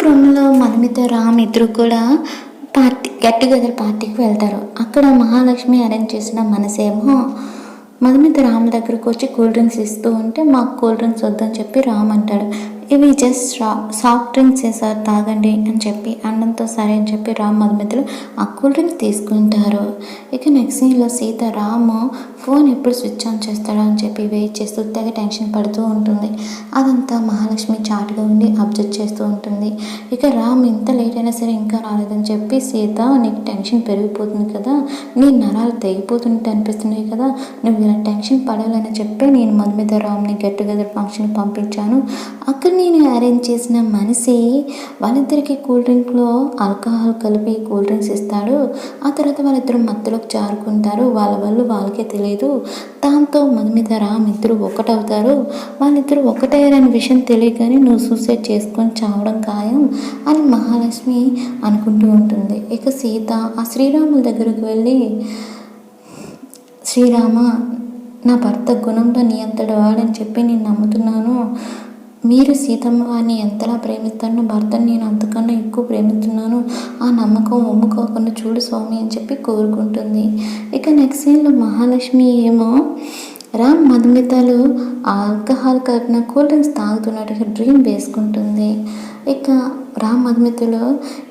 ప్రోమోలో మధుమిత, రామ్ ఇద్దరు కూడా గెట్ టుగెదర్ పార్టీకి వెళ్తారు. అక్కడ మహాలక్ష్మి అరేంజ్ చేసిన మనసేమో మధుమిత రామ్ దగ్గరకు వచ్చి కూల్ డ్రింక్స్ ఇస్తూ ఉంటే మాకు కూల్ డ్రింక్స్ వద్దని చెప్పి రామ్ అంటాడు. ఇవి జస్ట్ సాఫ్ట్ డ్రింక్స్ సార్, తాగండి అని చెప్పి అన్నంతో సరే అని చెప్పి రామ్ మధుమితలు ఆ కూల్ డ్రింక్స్ తీసుకుంటారు. ఇక నెక్స్ట్ సీన్లో సీత రామ్ ఫోన్ ఎప్పుడు స్విచ్ ఆన్ చేస్తాడో అని చెప్పి వెయిట్ చేస్తూ తెగ టెన్షన్ పడుతూ ఉంటుంది. అదంతా మహాలక్ష్మి చాటుగా ఉండి అబ్జర్వ్ చేస్తూ ఉంటుంది. ఇక రామ్ ఇంత లేట్ అయినా సరే ఇంకా రాలేదని చెప్పి సీత, నీకు టెన్షన్ పెరిగిపోతుంది కదా, నీ నరాలు తెగిపోతుంటే అనిపిస్తున్నాయి కదా, నువ్వు ఇలా టెన్షన్ పడాలని చెప్పి నేను మధుమిత రామ్ని గెట్ టుగెదర్ ఫంక్షన్కి పంపించాను. అక్కడ నేను అరేంజ్ చేసిన మనిషి వాళ్ళిద్దరికి కూల్ డ్రింక్లో ఆల్కహాల్ కలిపి కూల్ డ్రింక్స్ ఇస్తాడు. ఆ తర్వాత వాళ్ళిద్దరు మత్తులోకి జారుకుంటారు. వాళ్ళ వల్ల వాళ్ళకే తెలియదు. దాంతో మధుమిత రామ్ ఇద్దరు ఒకటవుతారు. వాళ్ళిద్దరూ ఒకటయ్యారనే విషయం తెలియగానే నువ్వు సూసైడ్ చేసుకొని చావడం ఖాయం అని మహాలక్ష్మి అనుకుంటూ ఉంటుంది. ఇక సీత ఆ శ్రీరాముల దగ్గరకు వెళ్ళి, శ్రీరామ, నా భర్త గుణంలో నీ అంతటి వాడని చెప్పి నేను నమ్ముతున్నాను. మీరు సీతమ్మ వారిని ఎంతలా ప్రేమిస్తానో భర్తని నేను అంతకన్నా ఎక్కువ ప్రేమిస్తున్నాను. ఆ నమ్మకం ఒమ్ముకోకుండా చూడు స్వామి అని చెప్పి కోరుకుంటుంది. ఇక నెక్స్ట్ సీన్లో మహాలక్ష్మి ఏమో రామ్ మధుమితలు ఆల్కహాల్ కలిపిన కూల్ డ్రింక్స్ తాగుతున్నట్టుగా డ్రీమ్ వేసుకుంటుంది. ఇక రామ్ మధుమితలు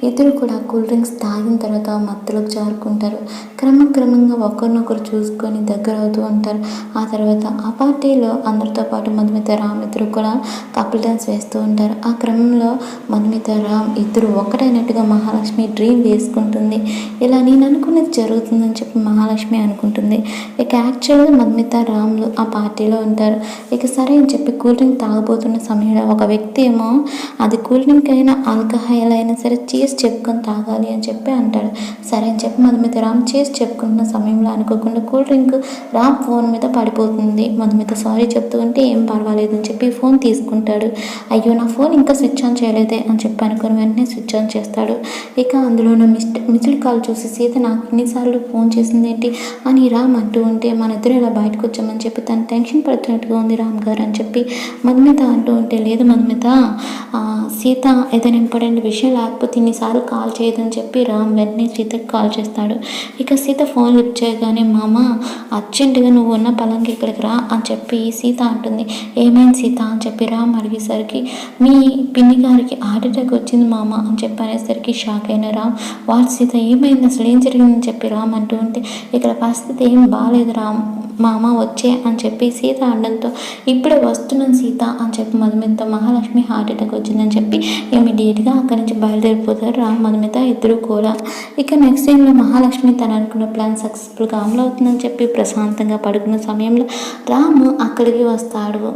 ఇద్దరు కూడా కూల్ డ్రింక్స్ తాగిన తర్వాత మత్తులోకి జారుకుంటారు. క్రమంగా ఒకరినొకరు చూసుకొని దగ్గర అవుతూ ఉంటారు. ఆ తర్వాత ఆ పార్టీలో అందరితో పాటు మధుమిత రామ్ ఇద్దరు కూడా కపుల్ డాన్స్ వేస్తూ ఉంటారు. ఆ క్రమంలో మధుమిత రామ్ ఇద్దరు ఒకటైనట్టుగా మహాలక్ష్మి డ్రీమ్ వేసుకుంటుంది. ఇలా నేను అనుకున్నది జరుగుతుందని చెప్పి మహాలక్ష్మి అనుకుంటుంది. ఇక యాక్చువల్గా మధుమిత రామ్లు ఆ పార్టీలో ఉంటారు. ఇక సరే అని చెప్పి కూల్ డ్రింక్ తాగబోతున్న సమయంలో ఒక వ్యక్తి ఏమో అది కూల్ డ్రింక్ అయినా ఆల్కహాల్ అయినా సరే చేసి చెప్పుకొని తాగాలి అని చెప్పి అంటాడు. సరే అని చెప్పి మధుమిత రామ్ చేసి చెప్పుకున్న సమయంలో అనుకోకుండా కూల్ డ్రింక్ రామ్ ఫోన్ మీద పడిపోతుంది. మధుమిత సారీ చెప్తూ ఉంటే ఏం పర్వాలేదు అని చెప్పి ఫోన్ తీసుకుంటాడు. అయ్యో, నా ఫోన్ ఇంకా స్విచ్ ఆన్ చేయలేదే అని చెప్పి అనుకుని వెంటనే స్విచ్ ఆన్ చేస్తాడు. ఇక అందులోనూ మిస్డ్ కాల్ చూసి సీత నాకు ఎన్నిసార్లు ఫోన్ చేసింది ఏంటి అని రామ్ అంటూ ఉంటే మన ఇద్దరు ఇలా బయటకు వచ్చామని చెప్పి తను టెన్షన్ పడుతున్నట్టుగా ఉంది రామ్ గారు అని చెప్పి మధుమిత అంటూ ఉంటే, లేదు మధుమిత, సీత ఏదైనా ఇంపార్టెంట్ విషయం లేకపోతే ఇన్నిసార్లు కాల్ చేయదని చెప్పి రామ్ వెంటనే సీతకి కాల్ చేస్తాడు. ఇక సీత ఫోన్ లిఫ్ట్ చేయగానే, మామ అర్జెంటుగా నువ్వు ఉన్న పలంకి ఇక్కడికి రా అని చెప్పి సీత అంటుంది. ఏమైంది సీత అని చెప్పి రామ్ అడిగేసరికి, మీ పిన్ని గారికి హార్ట్ అటాక్ వచ్చింది మామ అని చెప్పి అనేసరికి షాక్ అయిన రామ్, వాళ్ళు సీత ఏమైంది, అసలు ఏం జరిగిందని చెప్పి రామ్ అంటూ ఉంటే, ఇక్కడ పరిస్థితి ఏం బాగాలేదు రామ్, మామ వచ్చే అని చెప్పి సీత అనడంతో, ఇప్పుడే వస్తున్నాను సీత అని చెప్పి మధుమిత మహాలక్ష్మి హార్ట్ అటాక్ వచ్చిందని చెప్పి ఇమీడియట్గా అక్కడి నుంచి బయలుదేరిపోతారు రామ్ మధుమిత ఇద్దరు కూడా. ఇక నెక్స్ట్ టైంలో మహాలక్ష్మి తను అనుకున్న ప్లాన్ సక్సెస్ఫుల్గా అమలు అవుతుందని చెప్పి ప్రశాంతంగా పడుకున్న సమయంలో రామ్ అక్కడికి వస్తాడు.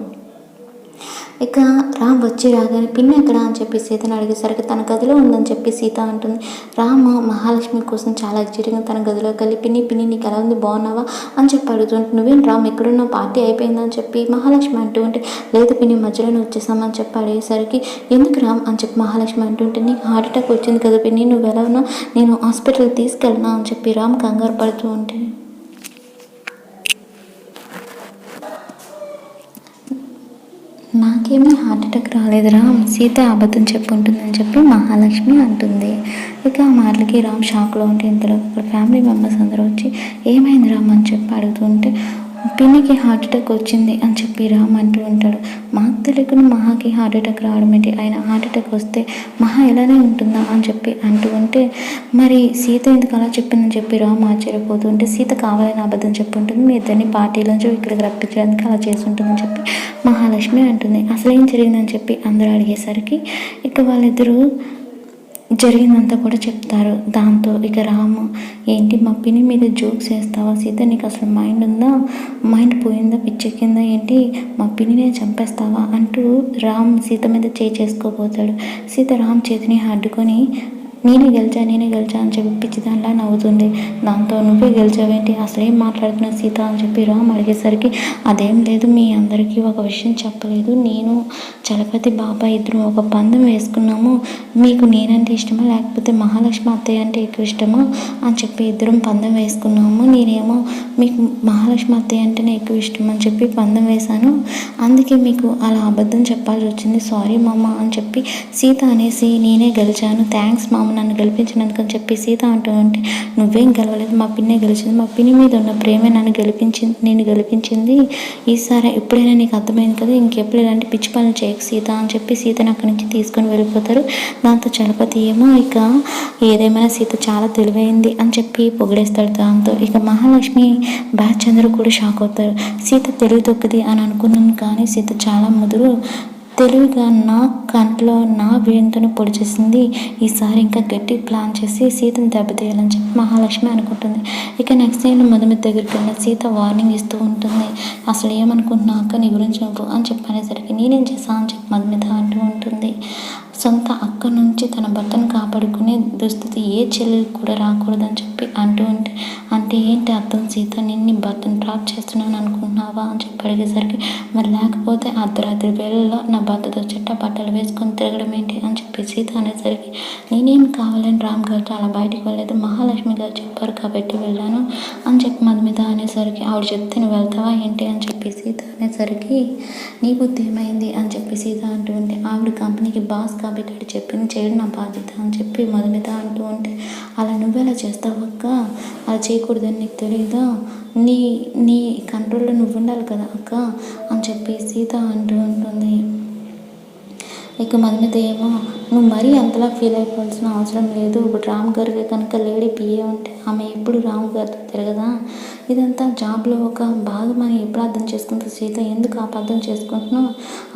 ఇక రామ్ వచ్చి రాగానే పిన్ని ఎక్కడ అని చెప్పి సీతను అడిగేసరికి తన గదిలో ఉందని చెప్పి సీత అంటుంది. రామ్ మహాలక్ష్మి కోసం చాలా ఎగ్జైటింగ్గా తన గదిలోకి వెళ్ళి, పిన్ని నీకు ఎలా ఉంది, బాగున్నావా అని చెప్పి అడుగుతుంటే, నువ్వేం రామ్ ఎక్కడున్నావు, పార్టీ అయిపోయిందని చెప్పి మహాలక్ష్మి అంటూ ఉంటే, లేదు పిన్ని మధ్యలోనే వచ్చేసామని చెప్పి అడిగేసరికి, ఎందుకు రామ్ అని చెప్పి మహాలక్ష్మి అంటుంటే, నీకు హార్ట్ అటాక్ వచ్చింది కదా పిన్ని, నువ్వు ఎలా ఉన్నావు, నేను హాస్పిటల్కి తీసుకెళ్ళినా అని చెప్పి రామ్ కంగారు పడుతూ ఉంటే, నాకేమీ హార్ట్ అటాక్ రాలేదురా, సీత అబద్ధం చెప్పుంటుందని చెప్పి మహాలక్ష్మి అంటుంది. ఇక ఆ మాటలకి రామ్ షాక్లో ఉంటే ఇంతలో అక్కడ ఫ్యామిలీ మెంబర్స్ అందరూ వచ్చి ఏమైంది రామ్ అని చెప్పి అడుగుతుంటే, పిన్నికి హార్ట్ అటాక్ వచ్చింది అని చెప్పి రామ్ అంటూ ఉంటాడు. మాకు తెలియకుండా మహాకి హార్ట్ అటాక్ రావడం ఏంటి, ఆయన హార్ట్ అటాక్ వస్తే మహా ఎలానే ఉంటుందా అని చెప్పి అంటూ ఉంటే, మరి సీత ఎందుకు అలా చెప్పిందని చెప్పి రామ్ ఆశ్చర్యపోతూ ఉంటే, సీత కావాలని అబద్ధం చెప్పి ఉంటుంది, మీ ఇద్దరిని పార్టీలోంచి ఇక్కడికి రప్పించడానికి అలా చేసి ఉంటుందని చెప్పి మహాలక్ష్మి అంటుంది. అసలు ఏం జరిగిందని చెప్పి అందరూ అడిగేసరికి ఇక వాళ్ళిద్దరూ జరిగిందంతా కూడా చెప్తారు. దాంతో ఇక రాము, ఏంటి మా పిన్ని మీద జోక్స్ వేస్తావా సీత, నీకు అసలు మైండ్ ఉందా, మైండ్ పోయిందా, పిచ్చెక్కిందా ఏంటి, మా పిన్నినే చంపేస్తావా అంటూ రామ్ సీత మీద చేసుకోబోతాడు. సీత రామ్ చేతిని అడ్డుకొని, నేనే గెలిచా అని చెప్పి పిచ్చిదానిలా నవ్వుతుంది. దాంతో నువ్వే గెలిచావేంటి, అసలు ఏం మాట్లాడుతున్నావు సీత అని చెప్పి రామ్ అడిగేసరికి అదేం లేదు, మీ అందరికీ ఒక విషయం చెప్పలేదు, నేను చలపతి బాబాయ్ ఇద్దరు ఒక పందెం వేసుకున్నాము, మీకు నేనంటే ఇష్టమా లేకపోతే మహాలక్ష్మి అత్తయ్య అంటే ఎక్కువ ఇష్టమా అని చెప్పి ఇద్దరం పందెం వేసుకున్నాము. నేనేమో మీకు మహాలక్ష్మి అత్తయ్య అంటేనే ఎక్కువ ఇష్టం అని చెప్పి పందెం వేశాను, అందుకే మీకు అలా అబద్ధం చెప్పాల్సి వచ్చింది, సారీ మామ అని చెప్పి సీత అనేసి నేనే గెలిచాను, థ్యాంక్స్ మామ నన్ను గెలిపించినందుకు అని చెప్పి సీత అంటూ ఉంటే నువ్వేం గెలవలేదు, మా పిన్నే గెలిచింది, మా పిన్ని మీద ఉన్న ప్రేమే నేను గెలిపించింది, ఈసారి ఎప్పుడైనా నీకు అర్థమైంది కదా, ఇంకెప్పుడు ఇలాంటి పిచ్చి పనులు చేయకు సీత అని చెప్పి సీతను అక్కడి నుంచి తీసుకొని వెళ్ళిపోతారు. దాంతో చలపతి ఏమో ఇక ఏదేమైనా సీత చాలా తెలివైంది అని చెప్పి పొగిడేస్తాడు. దాంతో ఇక మహాలక్ష్మి బ్యాచ్ అందరూ కూడా షాక్ అవుతారు. సీత తెలివి తొక్కిది అని అనుకున్నాను, కానీ సీత చాలా ముదురు తెలివిగా నా కంట్లో నా వేణుతోనే పొడి చేసింది, ఈసారి ఇంకా గట్టి ప్లాన్ చేసి సీతను దెబ్బతీయాలని చెప్పి మహాలక్ష్మి అనుకుంటుంది. ఇక నెక్స్ట్ సీన్లో మధుమిత దగ్గరికి వెళ్ళిన సీత వార్నింగ్ ఇస్తూ ఉంటుంది. అసలు ఏమనుకుంటున్నా అక్క నీ గురించి నువ్వు అని చెప్పి అనేసరికి నేనేం చేశాను అని చెప్పి మధుమిత అంటూ ఉంటుంది. సొంత అక్క నుంచి తన భర్తను కాపాడుకునే దుస్థితి ఏ చెల్లెలు కూడా రాకూడదని చెప్పి అంటూ ఉంటే, అంటే ఏంటి అర్థం సీత, నిన్ను భర్తను డ్రాప్ చేస్తున్నాను అనుకుంటున్నావా అని చెప్పి అడిగేసరికి మరి లేకపోతే అర్ధరాత్రి వేళల్లో నా భర్తతో చెట్ట బట్టలు వేసుకొని తిరగడం ఏంటి అని చెప్పి సీత అనేసరికి నేనేం కావాలని రామ్ గారితో అలా బయటికి వెళ్ళలేదు, మహాలక్ష్మి గారు చెప్పారు కాబట్టి వెళ్ళాను అని చెప్పి మధుమిత అనేసరికి ఆవిడ చెప్తే నువ్వు వెళ్తావా ఏంటి అని చెప్పి సీత అనేసరికి నీ బుద్ధి ఏమైంది అని చెప్పి సీత అంటూ ఉంటే ఆవిడ కంపెనీకి బాస్ కాబట్టి అక్కడ చెప్పింది చేయడం నా బాధ్యత అని చెప్పి మధుమిత అంటూ ఉంటే అలా నువ్వెలా చేస్తావు అక్క, అలా చేయకూడదని నీకు తెలియదా, నీ నీ కంట్రోల్లో నువ్వు ఉండాలి కదా అక్క అని చెప్పి సీత అంటూ ఉంటుంది. ఇక మధుమిత ఏమో నువ్వు మరీ అంతలా ఫీల్ అయిపోవాల్సిన అవసరం లేదు, ఇప్పుడు రామ్ గారికి కనుక లేడీ పిఏ ఉంటే ఆమె ఎప్పుడు రామ్ గారితో తిరగదా, ఇదంతా జాబ్లో ఒక భాగమని ఎప్పుడు అర్థం చేసుకుంటూ సీత ఎందుకు అపార్థం చేసుకుంటున్నావు,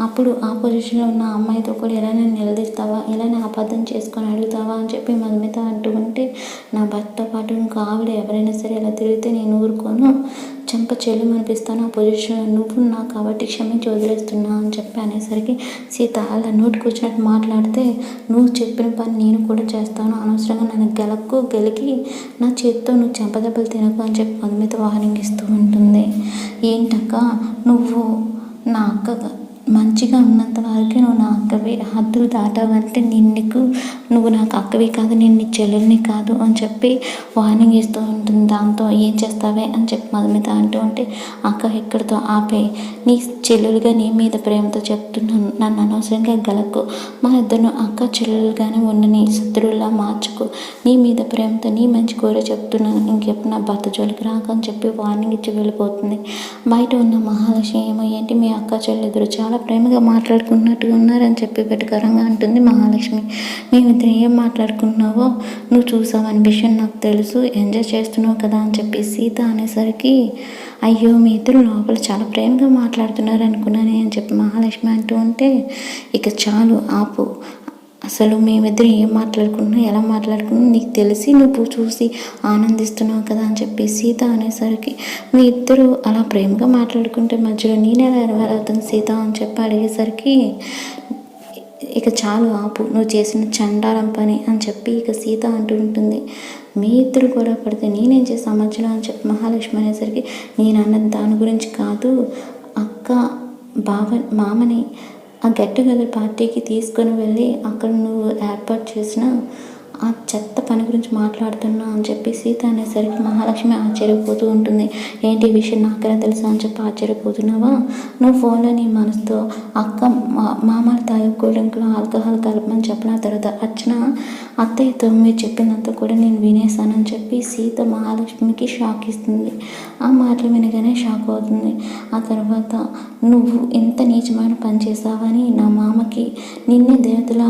అప్పుడు ఆ పొజిషన్లో ఉన్న అమ్మాయితో కూడా ఇలానే నిలదీస్తావా, ఇలానే అపార్థం చేసుకొని అడుగుతావా అని చెప్పి మధుమిత అంటూ ఉంటే నా భర్తతో పాటు ఇంకా ఆవిడ ఎవరైనా సరే ఇలా తిరిగితే నేను ఊరుకోను, చెంప చెల్లు అనిపిస్తాను, ఆ పొజిషన్లో నువ్వు నా కాబట్టి క్షమించి వదిలేస్తున్నా అని చెప్పి అనేసరికి సీత అలా నోటికి వచ్చినట్టు మాట్లాడితే నువ్వు చెప్పిన పని నేను కూడా చేస్తాను, అనవసరంగా నన్ను గెలికి నా చేతితో నువ్వు చెంపదెబ్బలు తినకు అని చెప్పి మధుమిత వార్నింగ్ ఇస్తూ ఉంటుంది. ఏంటక్క నువ్వు నా అక్క మంచిగా ఉన్నంత వరకే నువ్వు నా అక్కవి, హద్దులు దాటావంటే నువ్వు నాకు అక్కవి కాదు, నేను నీ చెల్లెల్ని కాదు అని చెప్పి వార్నింగ్ ఇస్తూ ఉంటుంది. దాంతో ఏం చేస్తావే అని చెప్పి మధుమిత అంటూ ఉంటే అక్క ఎక్కడితో ఆపే, నీ చెల్లెలుగా నీ మీద ప్రేమతో చెప్తున్నాను, నన్ను అనవసరంగా గెలకు, మా ఇద్దరు అక్క చెల్లెలుగానే ఉండని, శత్రువులా మార్చుకో, నీ మీద ప్రేమతో నీ మంచి కోరే చెప్తున్నాను, ఇంకెప్పుడు నా భర్త జోలికి రాక అని చెప్పి వార్నింగ్ ఇచ్చి వెళ్ళిపోతుంది. బయట ఉన్న మహాలక్ష్మి ఏమో ఏంటి మీ అక్క చెల్లెదురు చాలా ప్రేమగా మాట్లాడుకున్నట్టుగా ఉన్నారని చెప్పి వెటకారంగా అంటుంది మహాలక్ష్మి. మేమిద్దరు ఏం మాట్లాడుకున్నావో నువ్వు చూసావని విషయం నాకు తెలుసు, ఎంజాయ్ చేస్తున్నావు కదా అని చెప్పి సీత అనేసరికి అయ్యో మీ ఇద్దరు లోపల చాలా ప్రేమగా మాట్లాడుతున్నారు అనుకున్నాను అని చెప్పి మహాలక్ష్మి అంటూ ఉంటే ఇక చాలు ఆపు, అసలు మేమిద్దరు ఏం మాట్లాడుకున్నా ఎలా మాట్లాడుకున్నా నీకు తెలిసి నువ్వు చూసి ఆనందిస్తున్నావు కదా అని చెప్పి సీత అనేసరికి మీ ఇద్దరు అలా ప్రేమగా మాట్లాడుకుంటే మధ్యలో నేను ఎలా అవుతుంది సీత అని చెప్పి అడిగేసరికి ఇక చాలు ఆపు, నువ్వు చేసిన చండాలం పని అని చెప్పి ఇక సీత అంటూ ఉంటుంది. మీ ఇద్దరు కూడా పడితే నేనేం చేసా మధ్యలో అని చెప్పి మహాలక్ష్మి అనేసరికి నేను అన్నది దాని గురించి కాదు, అక్క మామని ఆ గెట్ టుగెదర్ పార్టీకి తీసుకొని వెళ్ళి అక్కడ నువ్వు ఏర్పాటు చేసిన ఆ చెత్త పని గురించి మాట్లాడుతున్నా అని చెప్పి సీత అనేసరికి మహాలక్ష్మి ఆశ్చర్యపోతూ ఉంటుంది. ఏంటి ఈ విషయం నాకైనా తెలుసా అని చెప్పి ఆశ్చర్యపోతున్నావా, నువ్వు ఫోన్లో నీ మనసుతో అక్క మామలు తాగే కూల్ డ్రింక్లో ఆల్కహాల్ కలపమని చెప్పిన తర్వాత అర్చన అత్తయ్యతో మీరు చెప్పినంత కూడా నేను వినేసానని చెప్పి సీత మహాలక్ష్మికి షాక్ ఇస్తుంది. ఆ మాటలు వినగానే షాక్ అవుతుంది. ఆ తర్వాత నువ్వు ఇంత నీచమైన పని చేసావని నా మామకి నిన్నే దేవతలా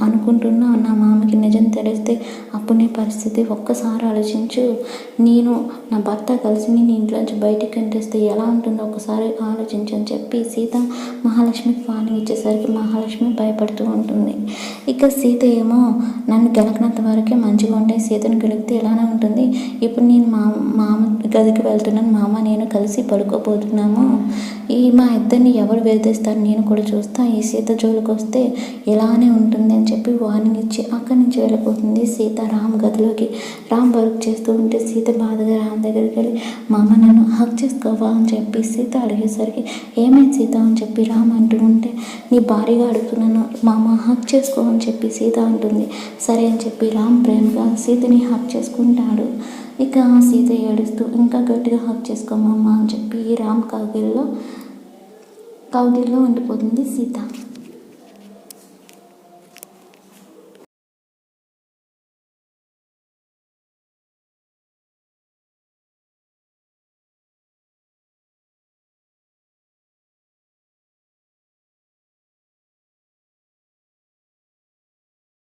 అనుకుంటున్నా, నా మామకి నిజం తెలిస్తే అప్పుడు నీ పరిస్థితి ఒక్కసారి ఆలోచించు, నేను నా భర్త కలిసి నేను ఇంట్లోంచి బయటికి కంటేస్తే ఎలా ఉంటుందో ఒకసారి ఆలోచించని చెప్పి సీత మహాలక్ష్మికి వార్నింగ్ ఇచ్చేసరికి మహాలక్ష్మి భయపడుతూ ఉంటుంది. ఇక సీత ఏమో నన్ను గెలకనంత వరకే మంచిగా ఉంటే సీతను గెలికితే ఎలానే ఉంటుంది. ఇప్పుడు నేను మామ గదికి వెళ్తున్నాను, మామ నేను కలిసి పడుకోబోతున్నాము. మా ఇద్దరిని ఎవరు వేధిస్తారు నేను కూడా చూస్తా, ఈ సీత జోలికి వస్తే ఇలానే ఉంటుంది అని చెప్పి వార్నింగ్ ఇచ్చి అక్కడి నుంచి వెళ్ళిపోతుంది సీత రామ్ గదిలోకి. రామ్ వర్క్ చేస్తూ ఉంటే సీత బాధగా రామ్ దగ్గరికి వెళ్ళి మామ నన్ను హక్ చేసుకోవా అని చెప్పి సీత అడిగేసరికి ఏమైంది సీత అని చెప్పి రామ్ అంటూ ఉంటే నీ భారీగా అడుగుతున్నాను మామ హక్ చేసుకో అని చెప్పి సీత అంటుంది. సరే అని చెప్పి రామ్ ప్రేమగా సీతని హక్ చేసుకుంటాడు. ఇక సీత ఏడుస్తూ ఇంకా గట్టిగా హక్ చేసుకోమమ్మ అని చెప్పి రామ్ కౌగిల్లో ఉండిపోతుంది సీత.